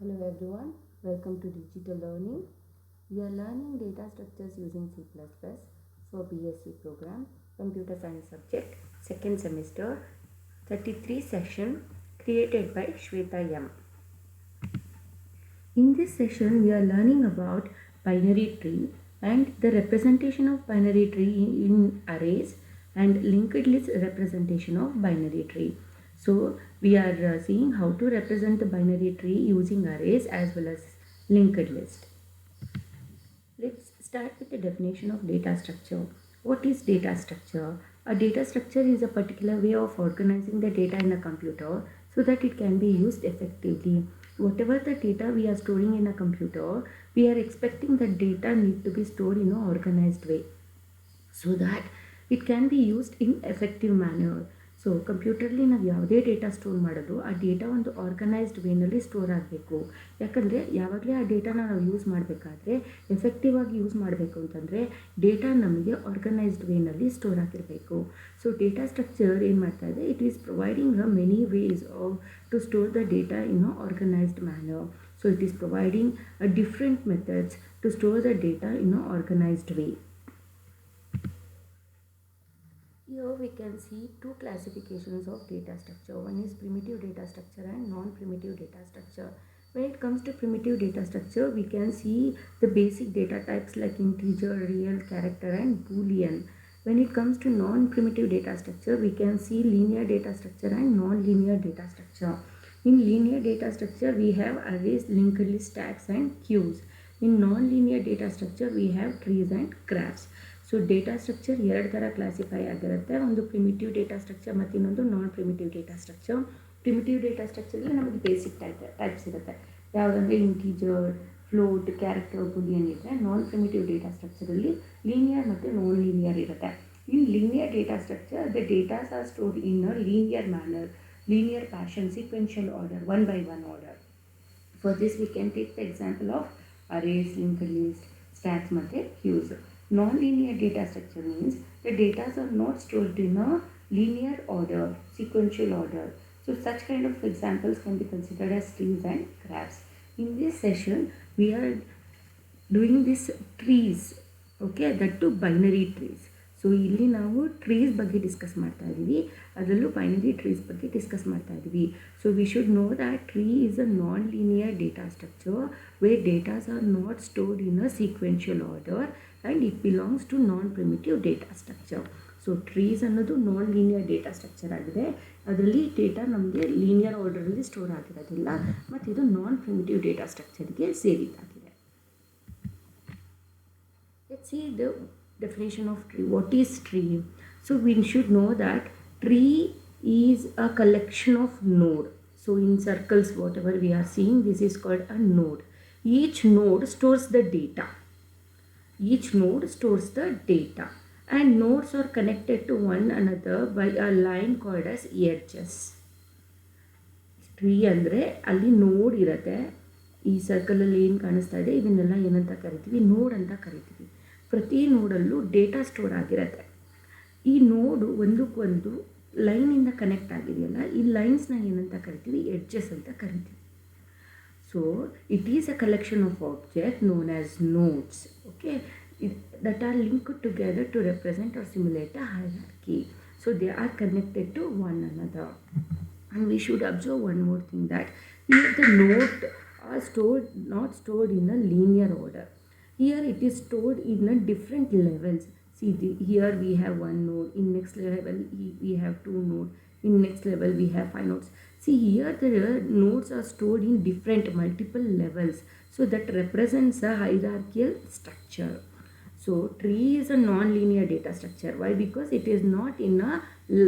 Hello everyone, welcome to Digital Learning. We are learning data structures using C++ for BSc program, Computer Science subject, second semester, 33 session created by Shweta M. In this session, we are learning about binary tree and the representation of binary tree in arrays and linked list representation of binary tree. So we are seeing how to represent the binary tree using arrays as well as linked list. Let's start with the definition of data structure. What is data structure? A data structure is a particular way of organizing the data in a computer so that it can be used effectively. Whatever the data we are storing in a computer, we are expecting that data need to be stored in an organized way so that it can be used in effective manner. So ಕಂಪ್ಯೂಟರ್ಲಿ ನಾವು ಯಾವುದೇ data store ಮಾಡೋದು ಆ data ಒಂದು organised ವೇನಲ್ಲಿ store ಆಗಬೇಕು. ಯಾಕಂದರೆ ಯಾವಾಗಲೇ ಆ ಡೇಟಾನ ನಾವು ಯೂಸ್ ಮಾಡಬೇಕಾದ್ರೆ ಎಫೆಕ್ಟಿವ್ ಆಗಿ ಯೂಸ್ ಮಾಡಬೇಕು ಅಂತಂದರೆ ಡೇಟಾ ನಮಗೆ ಆರ್ಗನೈಸ್ಡ್ ವೇನಲ್ಲಿ ಸ್ಟೋರ್ ಆಗಿರಬೇಕು. ಸೊ ಡೇಟಾ ಸ್ಟ್ರಕ್ಚರ್ ಏನು ಮಾಡ್ತಾ ಇದೆ, it is providing a many ways to store the data in a organised manner. So it is providing a different methods to store the data in a organised way. Here we can see two classifications of data structure. One is primitive data structure and non-primitive data structure. When it comes to primitive data structure, we can see the basic data types like integer, real, character and boolean. When it comes to non-primitive data structure, we can see linear data structure and non-linear data structure. In linear data structure, we have arrays, linked list, stacks and queues. In non-linear data structure, we have trees and graphs. So data structure ಎರಡು ಥರ classify ಆಗಿರುತ್ತೆ. ಒಂದು primitive data structure ಮತ್ತು ಇನ್ನೊಂದು non primitive data structure. Primitive data ಸ್ಟ್ರಕ್ಚರ್ಲಿ ನಮಗೆ basic types ಇರುತ್ತೆ. ಯಾವುದಂದರೆ ಇಂಟೀಜರ್, ಫ್ಲೋಟ್, ಕ್ಯಾರೆಕ್ಟರ್, ಬೂಲಿಯನ್ ಇರುತ್ತೆ. ನಾನ್ ಪ್ರಿಮಿಟಿವ್ ಡೇಟಾ ಸ್ಟ್ರಕ್ಚರಲ್ಲಿ ಲೀನಿಯರ್ ಮತ್ತು ನಾನ್ ಲೀನಿಯರ್ ಇರುತ್ತೆ. In linear data structure, the datas are stored in a linear manner, linear fashion, sequential order, one by one order. For this we can take the example of arrays, linked list, stacks ಮತ್ತು queues. Non-linear data structure means the data are not stored in a linear order, sequential order. So such kind of examples can be considered as trees and graphs. In this session, we are doing this trees, okay, that too binary trees. So ಇಲ್ಲಿ ನಾವು trees ಬಗ್ಗೆ discuss ಮಾಡ್ತಾ ಇದ್ದೀವಿ, ಅದರಲ್ಲೂ binary trees ಬಗ್ಗೆ discuss ಮಾಡ್ತಾ ಇದ್ದೀವಿ. So we should know that tree is a non linear data structure where datas are not stored in a sequential order and it belongs to non primitive data structure. So trees ಅನ್ನೋದು non linear data structure ಆಗಿದೆ. ಅದರಲ್ಲಿ data ನಮಗೆ linear ಆರ್ಡರಲ್ಲಿ store ಆಗಿರೋದಿಲ್ಲ ಮತ್ತು ಇದು non primitive data ಸ್ಟ್ರಕ್ಚರ್ಗೆ ಸೇರಿದ್ದಾಗಿದೆ. Let's see the definition of tree. What is tree? So we should know that tree is a collection of node. So in circles, whatever we are seeing, this is called a node. Each node stores the data. Each node stores the data. And nodes are connected to one another by a line called as edges. Tree ಅಂದರೆ ಅಲ್ಲಿ ನೋಡ್ ಇರುತ್ತೆ. ಈ ಸರ್ಕಲಲ್ಲಿ ಏನು ಕಾಣಿಸ್ತಾ ಇದೆ ಇದನ್ನೆಲ್ಲ ಏನಂತ ಕರಿತೀವಿ, ನೋಡ್ ಅಂತ ಕರಿತೀವಿ. ಪ್ರತಿ ನೋಡಲ್ಲೂ ಡೇಟಾ ಸ್ಟೋರ್ ಆಗಿರುತ್ತೆ. ಈ ನೋಡು ಒಂದಕ್ಕೊಂದು ಲೈನಿಂದ ಕನೆಕ್ಟ್ ಆಗಿದೆಯಲ್ಲ, ಈ ಲೈನ್ಸ್ನ ಏನಂತ ಕರಿತೀವಿ, ಎಡ್ಜಸ್ ಅಂತ ಕರಿತೀವಿ. So it is a collection of object known as notes, okay, that are linked together to represent or simulate a hierarchy. So they are connected to one another. And we should observe one more thing, that here the nodes are not stored in a linear order. Here it is stored in a different levels. See, here we have one node, in next level we have two nodes, in next level we have 5 nodes. See, here the nodes are stored in different multiple levels, so that represents a hierarchical structure. So tree is a non-linear data structure. Why? Because it is not in a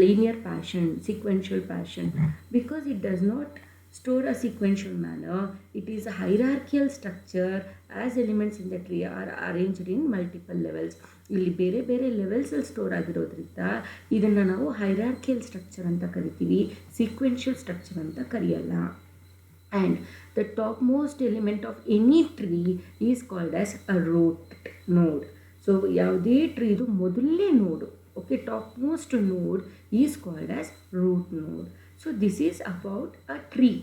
linear fashion, sequential fashion, because it does not store a sequential manner. It is a hierarchical structure as elements in the tree are arranged in multiple levels. ಇಲ್ಲಿ ಬೇರೆ ಬೇರೆ ಲೆವೆಲ್ಸಲ್ಲಿ store ಆಗಿರೋದ್ರಿಂದ ಇದನ್ನು ನಾವು ಹೈರಾರ್ಕಿಯಲ್ structure ಅಂತ ಕರಿತೀವಿ, sequential structure ಅಂತ ಕರೆಯಲ್ಲ. And the top most element of any tree is called as a root node. So ಯಾವುದೇ ಟ್ರೀದು ಮೊದಲನೇ node, okay, top most node is called as root node. So this is about a tree.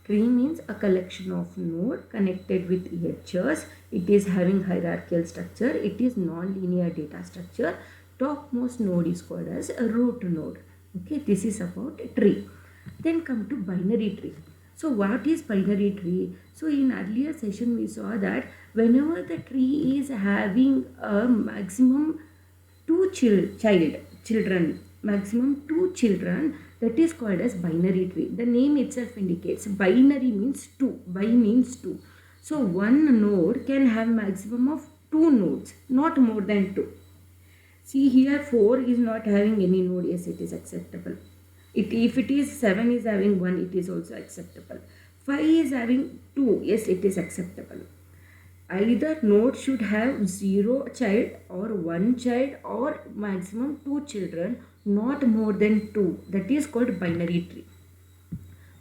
Tree means a collection of nodes connected with edges. It is having hierarchical structure. It is non-linear data structure. Topmost node is called as a root node. Okay, this is about a tree. Then come to binary tree. So what is binary tree? So in earlier session we saw that whenever the tree is having a maximum children, maximum 2 children, that is called as binary tree. The name itself indicates binary means 2. Bi means 2. So one node can have maximum of 2 nodes, not more than 2. See here 4 is not having any node. Yes, it is acceptable. If it is 7 is having 1, it is also acceptable. 5 is having 2. Yes, it is acceptable. Either node should have 0 child or 1 child or maximum 2 children, not more than 2. That is called binary tree.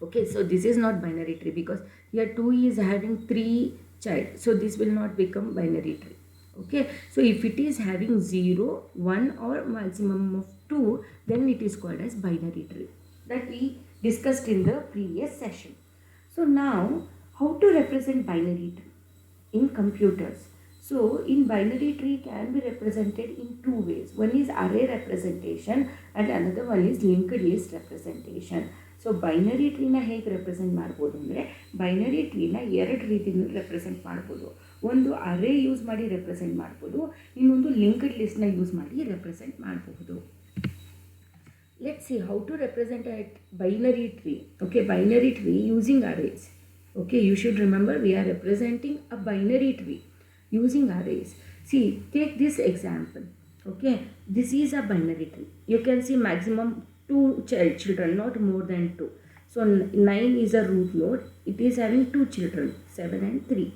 Okay, so this is not binary tree because here 2 is having 3 child. So this will not become binary tree. Okay, so if it is having 0, 1 or maximum of 2, then it is called as binary tree. That we discussed in the previous session. So now, how to represent binary tree in computers? So in binary tree can be represented in 2 ways. One is array representation and another one is linked list representation. So binary ಟ್ರೀನ ಹೇಗೆ represent ಮಾಡ್ಬೋದು ಅಂದರೆ binary ಟ್ರೀನ 2 ರೀತಿಯಲ್ಲಿ represent ಮಾಡ್ಬೋದು. ಒಂದು ಅರೇ use ಮಾಡಿ represent ಮಾಡ್ಬೋದು, ಇನ್ನೊಂದು ಲಿಂಕ್ಡ್ ಲಿಸ್ಟ್ನ ಯೂಸ್ ಮಾಡಿ ರೆಪ್ರೆಸೆಂಟ್ ಮಾಡಬಹುದು. Let's see how to represent a binary tree. Okay, binary tree using arrays. Okay, you should remember we are representing a binary tree using arrays. See, take this example. Okay, this is a binary tree. You can see maximum 2 children, not more than 2. So 9 is a root node. It is having 2 children, 7 and 3.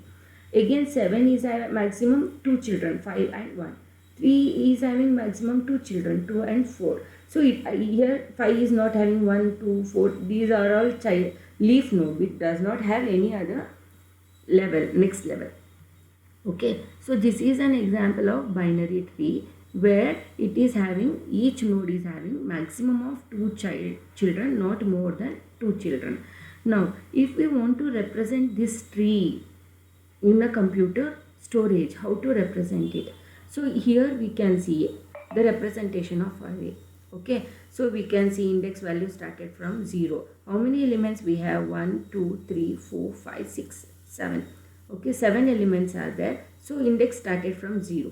Again 7 is having maximum 2 children, 5 and 1. 3 is having maximum 2 children, 2 and 4. So here 5 is not having 1, 2, 4. These are all leaf node, which does not have any other level, next level. Okay, so this is an example of binary tree where it is having, each node is having maximum of 2 children, not more than 2 children. Now if we want to represent this tree in a computer storage, how to represent it? So here we can see the representation of array. Okay, so we can see index value started from 0. How many elements we have? 1, 2, 3, 4, 5, 6, 7. Okay, 7 elements are there. So index started from 0.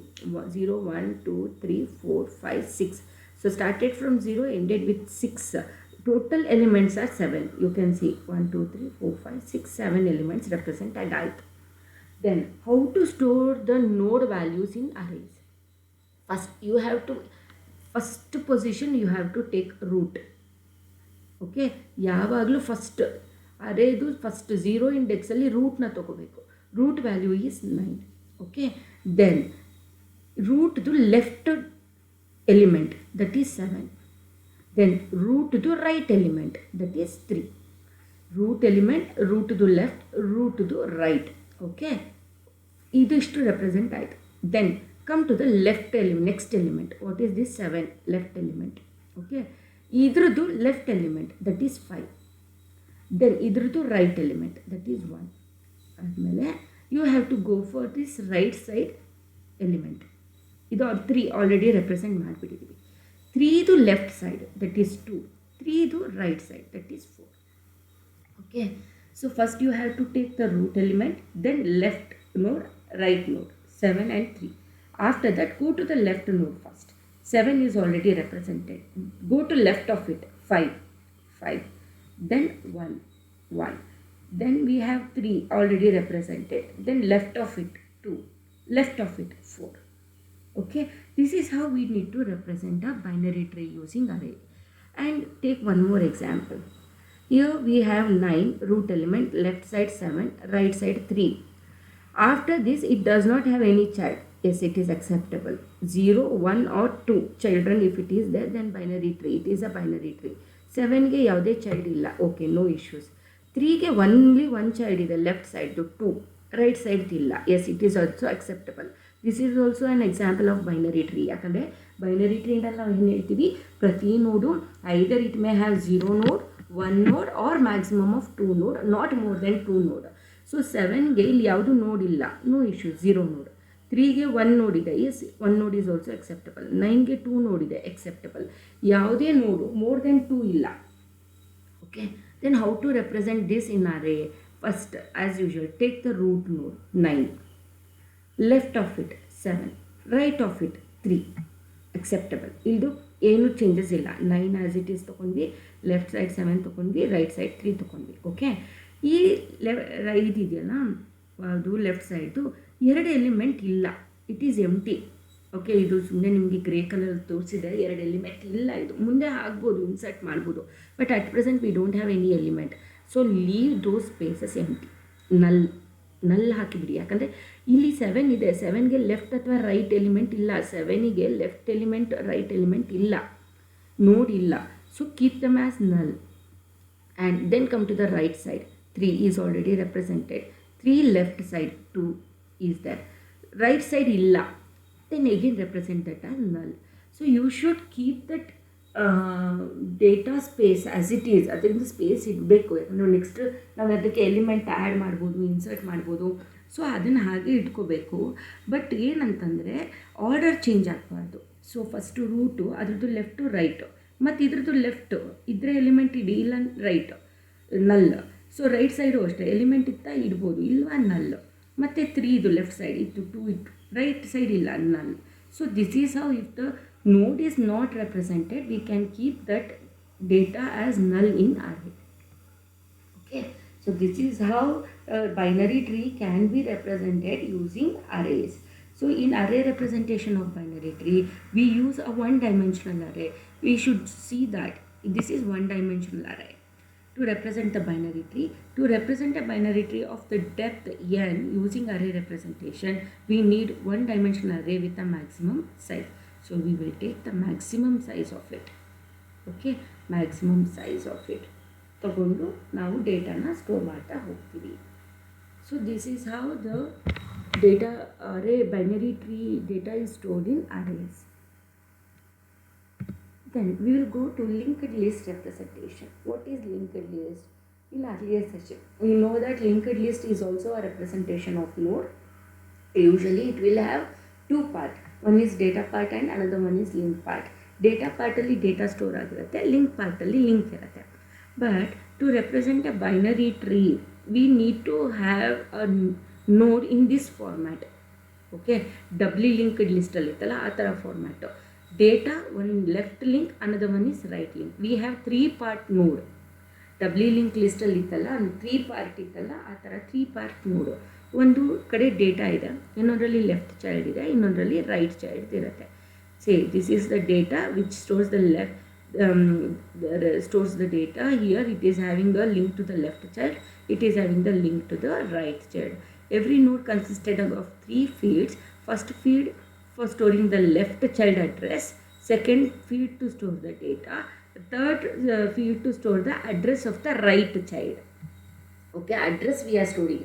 0, 1, 2, 3, 4, 5, 6. So started from 0, ended with 6. Total elements are 7. You can see 1, 2, 3, 4, 5, 6, 7 elements represent a diet. Then how to store the node values in arrays? First position you have to take root. Okay, ಯಾವಾಗಲೂ first ಅರೇದು first 0 ಇಂಡೆಕ್ಸಲ್ಲಿ ರೂಟ್ನ ತಗೋಬೇಕು. Root value is 9. Okay, then ರೂಟ್ದು left element that is 7. Then ರೂಟ್ದು right element that is 3. Root element, ರೂಟ್ದು left, ರೂಟ್ದು right. Okay, ಇದಿಷ್ಟು ರೆಪ್ರೆಸೆಂಟ್ ಆಯಿತು. Then come to the left element, next element. What is this? 7, left element. Okay, idrudu left element that is 5. Then idrudu right element that is 1. Admele you have to go for this right side element. Idu 3 already represent ಮಾಡ್ಬಿಟ್ಟಿದ್ದೀವಿ. 3 ಇದು left side that is 2. 3 ಇದು right side that is 4. Okay, so first you have to take the root element, then left node, right node, 7 and 3. After that, go to the left node first. 7 is already represented. Go to left of it, 5. Then 1. Then we have 3 already represented. Then left of it, 2. Left of it, 4. Okay, this is how we need to represent a binary tree using array. And take one more example. Here we have 9 root element, left side 7, right side 3. After this, it does not have any child. Yes, it is acceptable. 0, 1 or 2 children if it is there, then binary tree. It is a binary tree. 7 ಗೆ ಯಾವುದೇ child ಇಲ್ಲ. Okay, no issues. 3 ಗೆ only 1 child ಇದೆ, left side 2, right side ಇಲ್ಲ. Yes, it is also acceptable. This is also an example of binary tree. ಯಾಕಂದರೆ binary tree ಇಂದ ನಾವು ಏನು ಹೇಳ್ತೀವಿ, ಪ್ರತಿ ನೋಡು either it may have 0 node, 1 node or maximum of 2 node, not more than 2 node. So 7ಗೆ ಇಲ್ಲಿ ಯಾವುದು ನೋಡ್ ಇಲ್ಲ, ನೋ ಇಶ್ಯೂ, 0 ನೋಡ್. 3ಗೆ 1 ನೋಡ್ ಇದೆ, ಎಸ್ 1 ನೋಡ್ ಈಸ್ ಆಲ್ಸೋ ಅಕ್ಸೆಪ್ಟಬಲ್. 9ಗೆ 2 ನೋಡ್ ಇದೆ, ಅಕ್ಸೆಪ್ಟಬಲ್. ಯಾವುದೇ ನೋಡು ಮೋರ್ ದೆನ್ 2 ಇಲ್ಲ. Okay, then how to represent this in array? First as usual take the root node 9, left of it 7, right of it 3, acceptable. ಇದು ಏನು ಚೇಂಜಸ್ ಇಲ್ಲ. 9 ಆ್ಯಸ್ ಇಟ್ ಈಸ್ ತೊಗೊಂಡ್ವಿ, left side 7 ತೊಗೊಂಡ್ವಿ, right side 3 ತೊಗೊಂಡ್ವಿ. Okay, ಈ ಇದೆಯಲ್ಲ ಅದು left ಸೈಡ್ದು 2 element ಇಲ್ಲ, ಇಟ್ ಈಸ್ ಎಂಟಿ. ಓಕೆ, ಇದು ಸುಮ್ಮನೆ ನಿಮಗೆ ಗ್ರೇ ಕಲರ್ ತೋರಿಸಿದೆ, 2 ಎಲಿಮೆಂಟ್ ಇಲ್ಲ. ಇದು ಮುಂದೆ ಆಗ್ಬೋದು, ಇನ್ಸರ್ಟ್ ಮಾಡ್ಬೋದು, but at present we don't have any element. So leave those spaces empty, null ಹಾಕಿಬಿಡಿ. ಯಾಕಂದರೆ ಇಲ್ಲಿ 7 ಇದೆ, 7ಗೆ ಲೆಫ್ಟ್ ಅಥವಾ ರೈಟ್ ಎಲಿಮೆಂಟ್ ಇಲ್ಲ, 7ಗೆ ಲೆಫ್ಟ್ ಎಲಿಮೆಂಟ್ ರೈಟ್ ಎಲಿಮೆಂಟ್ ಇಲ್ಲ, ನೋಡ್ ಇಲ್ಲ. So keep them as null. And then come to the right side. 3 is already represented, 3 left side 2 is there, right side ಇಲ್ಲ, then again represent that as null. So you should keep that data space as it is. ಅದರಿಂದ space ಇಡಬೇಕು, ಯಾಕಂದರೆ next ನಾವು ಅದಕ್ಕೆ element add ಮಾಡ್ಬೋದು, insert ಮಾಡ್ಬೋದು. So ಅದನ್ನು ಹಾಗೆ ಇಟ್ಕೋಬೇಕು. ಬಟ್ ಏನಂತಂದರೆ ಆರ್ಡರ್ ಚೇಂಜ್ ಆಗಬಾರ್ದು. ಸೊ ಫಸ್ಟು ರೂಟು ಅದ್ರದ್ದು ಲೆಫ್ಟು ರೈಟು, ಮತ್ತು ಇದ್ರದ್ದು ಲೆಫ್ಟು ಇದ್ರೆ ಎಲಿಮೆಂಟ್ ಇಡಿ, ಇಲ್ಲ ರೈಟ್ ನಲ್. ಸೊ ರೈಟ್ ಸೈಡು ಅಷ್ಟೇ, ಎಲಿಮೆಂಟ್ ಇತ್ತಾ ಇಡ್ಬೋದು, ಇಲ್ವಾ ನಲ್. ಮತ್ತು 3 ಇದು ಲೆಫ್ಟ್ ಸೈಡ್ ಇತ್ತು, 2 ಇತ್ತು, ರೈಟ್ ಸೈಡ್ ಇಲ್ಲ, ನಲ್. So this is how if the node is not represented, we can keep that data as null in array. Okay, so this is how a binary tree can be represented using arrays. So in array representation of binary tree, we use a one-dimensional array. We should see that this is one-dimensional array. To represent the binary tree, to represent a binary tree of the depth n using array representation, we need one-dimensional array with a maximum size. So we will take the maximum size of it. Okay, maximum size of it ತಗೊಂಡು ನಾವು ಡೇಟಾನ store ಮಾಡ್ತಾ ಹೋಗ್ತೀವಿ. So this is how the data array binary tree data is stored in arrays. Then we will go to linked list representation. What is linked list? In earlier session we know that linked list is also a representation of node. Usually it will have 2 parts. One is data part and another one is link part. Data part ಅಲ್ಲಿ data store ಆಗಿರುತ್ತೆ, link ಪಾರ್ಟಲ್ಲಿ link ಇರುತ್ತೆ. But to represent a binary tree we need to have a node in this format. Okay, doubly linked ಲಿಸ್ಟಲ್ಲಿ ಇತ್ತಲ್ಲ ಆ ಥರ format. Data one left link, another one is right link. We have 3 part node. Doubly link ಲಿಸ್ಟಲ್ಲಿ ಇತ್ತಲ್ಲ, 3 part ಇತ್ತಲ್ಲ, ಆ ಥರ 3 part ನೋಡು. ಒಂದು ಕಡೆ ಡೇಟಾ ಇದೆ, ಇನ್ನೊಂದರಲ್ಲಿ ಲೆಫ್ಟ್ ಚೈಲ್ಡ್ ಇದೆ, ಇನ್ನೊಂದರಲ್ಲಿ ರೈಟ್ ಚೈಲ್ಡ್ ಇರುತ್ತೆ. Say this is the data which stores the left stores the data. Here it is having a link to the left child, it is having the link to the right child. Every node consisted of 3 fields. First field for storing the left child address, second field to store the data, third field to store the address of the right child. Okay, address we are storing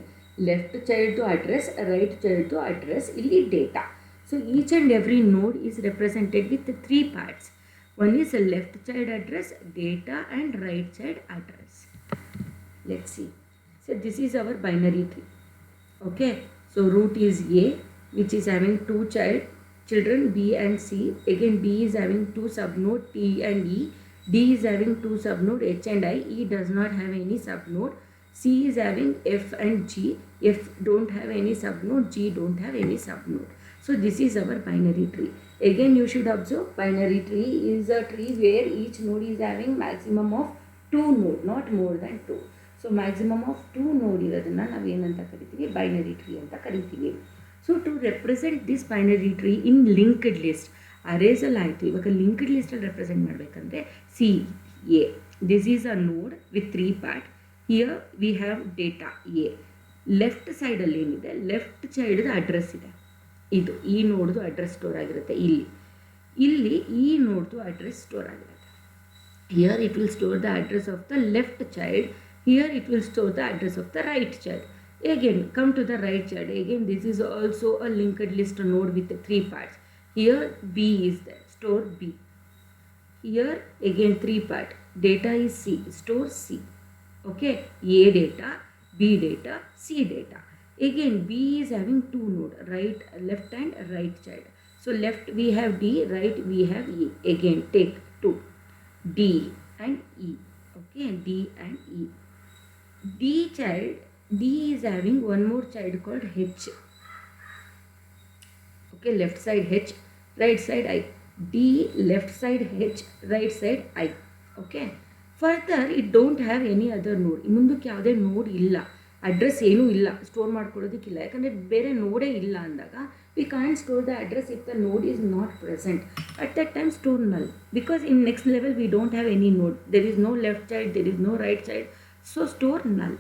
left child to address, right child to address, illi data. So each and every node is represented with 3 parts. One is a left child address, data, and right child address. Let's see. So this is our binary tree. Okay, so root is A, which is having 2 children B and C. Again B is having 2 subnode T and E. D is having 2 subnode H and I. E does not have any subnode. C is having F and G. F don't have any subnode. G don't have any subnode. So this is our binary tree. Again you should observe, binary tree is a tree where each node is having maximum of 2 node, not more than 2. So maximum of 2 node irodana ನಾವು ಏನಂತ ಕರಿತೀವಿ, binary tree ಅಂತ ಕರಿತೀವಿ. So to represent this binary tree in linked list, arrays ಅಲ್ಲಿ ಆಯಿತು. ಇವಾಗ linked list ಅಲ್ಲಿ represent ಮಾಡಬೇಕಂದ್ರೆ see A, this is a node with 3 part. Here we have data A. Left ಸೈಡಲ್ಲಿ ಏನಿದೆ, ಲೆಫ್ಟ್ ಚೈಲ್ಡ್ದು ಅಡ್ರೆಸ್ ಇದೆ. ಇದು ಈ ನೋಡ್ದು ಅಡ್ರೆಸ್ ಸ್ಟೋರ್ ಆಗಿರುತ್ತೆ. ಇಲ್ಲಿ ಈ ನೋಡ್ದು ಅಡ್ರೆಸ್ ಸ್ಟೋರ್ ಆಗಿರುತ್ತೆ. Here it will store the address of the left child, here it will store the address of the right child. Again come to the right child. Again this is also a linked list node with 3 parts. Here B is there, store B. Here again three part. Data is C, store C. Okay, A data, B data, C data. Again B is having two node, right, left and right child. So left we have D, right we have E. Again take two, D and E. Okay, D and E. D is having one more child called H. Okay, left side H, right side I. D left side H, right side I. Okay. Further, it don't have any other node. ಮುಂದಕ್ಕೆ ಯಾವುದೇ ನೋಡ್ ಇಲ್ಲ, address ಏನೂ ಇಲ್ಲ, store ಮಾಡ್ಕೊಳ್ಳೋದಕ್ಕಿಲ್ಲ. ಯಾಕಂದರೆ ಬೇರೆ ನೋಡೇ ಇಲ್ಲ ಅಂದಾಗ we can't store the address if the node is not present. At that time store null, because in next level we don't have any node. There is no left child, there is no right child. So store null.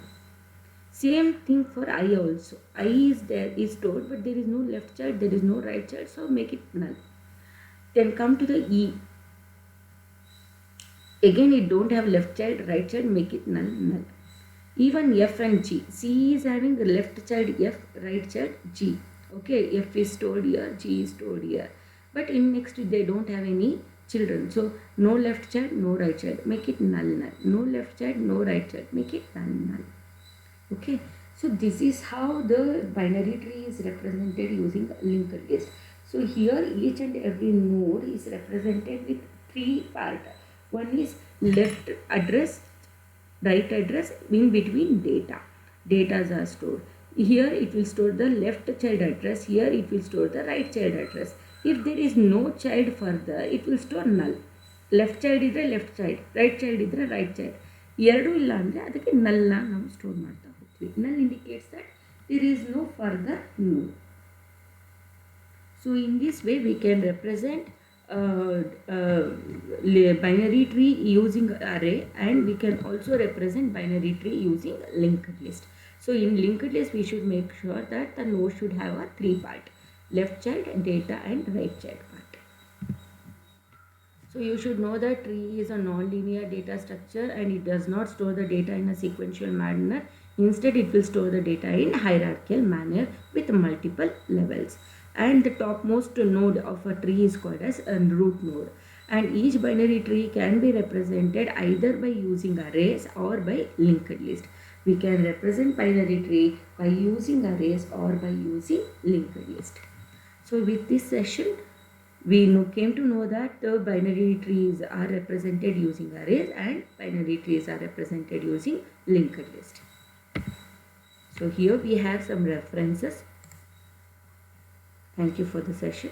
Same thing for I also. I is there, is stored, but there is no left child, there is no right child, so make it null. Then come to the E. Again it don't have left child, right child, make it null, null. Even F and G. C is having the left child F, right child G. Okay, F is stored here, G is stored here. But in next they don't have any children. So no left child, no right child, make it null, null. No left child, no right child, make it null, null. Okay, so this is how the binary tree is represented using linked list. So here each and every node is represented with three parts. One is left address, right address, in between data. Datas are stored. Here it will store the left child address, here it will store the right child address. If there is no child further, it will store null. Left child idre left child, right child idre right child. ಎರಡು ಇಲ್ಲ ಅಂದರೆ ಅದಕ್ಕೆ ನಲ್ನ ನಾವು store ಮಾಡ್ತಾ ಹೋಗ್ತೀವಿ. ನಲ್ indicates that there is no further node. So in this way we can represent binary tree using array, and we can also represent binary tree using linked list. So in linked list we should make sure that the node should have a three part: left child, data and right child part. So you should know that tree is a non-linear data structure and it does not store the data in a sequential manner. Instead it will store the data in hierarchical manner with multiple levels. And the topmost node of a tree is called as a root node. And each binary tree can be represented either by using arrays or by linked list. We can represent binary tree by using arrays or by using linked list. So with this session, we came to know that the binary trees are represented using arrays and binary trees are represented using linked list. So here we have some references. Thank you for the session.